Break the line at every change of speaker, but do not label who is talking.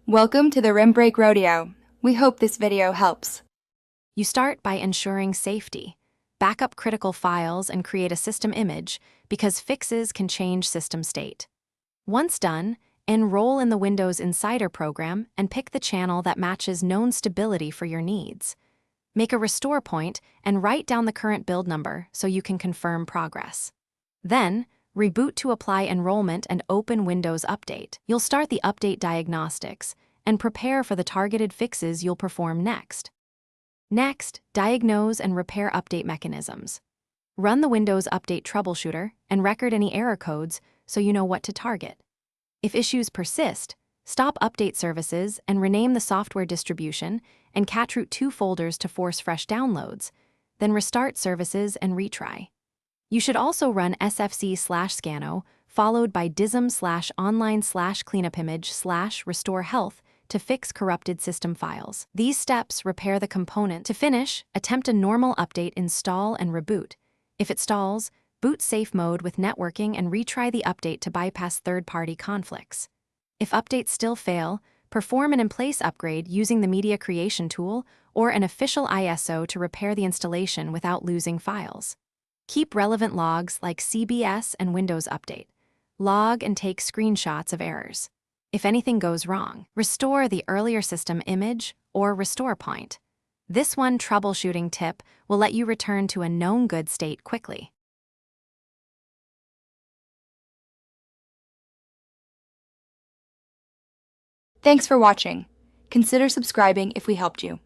Welcome to the Rim Break Rodeo. We hope this video helps.
You start by ensuring safety. Back up critical files and create a system image because fixes can change system state. Once done, enroll in the Windows Insider program and pick the channel that matches known stability for your needs. Make a restore point and write down the current build number so you can confirm progress. Then, reboot to apply enrollment and open Windows Update. You'll start the update diagnostics and prepare for the targeted fixes you'll perform next. Next, diagnose and repair update mechanisms. Run the Windows Update troubleshooter and record any error codes so you know what to target. If issues persist, stop update services and rename the software distribution and catroot 2 folders to force fresh downloads, then restart services and retry. You should also run sfc/scano followed by dism/online/cleanupimage/restore health to fix corrupted system files. These steps repair the component. To finish, attempt a normal update install and reboot. If it stalls, boot safe mode with networking and retry the update to bypass third-party conflicts. If updates still fail, perform an in-place upgrade using the Media Creation tool or an official ISO to repair the installation without losing files. Keep relevant logs like CBS and Windows Update. Log and take screenshots of errors. If anything goes wrong, restore the earlier system image or restore point. This one troubleshooting tip will let you return to a known good state quickly.
Thanks for watching. Consider subscribing if we helped you.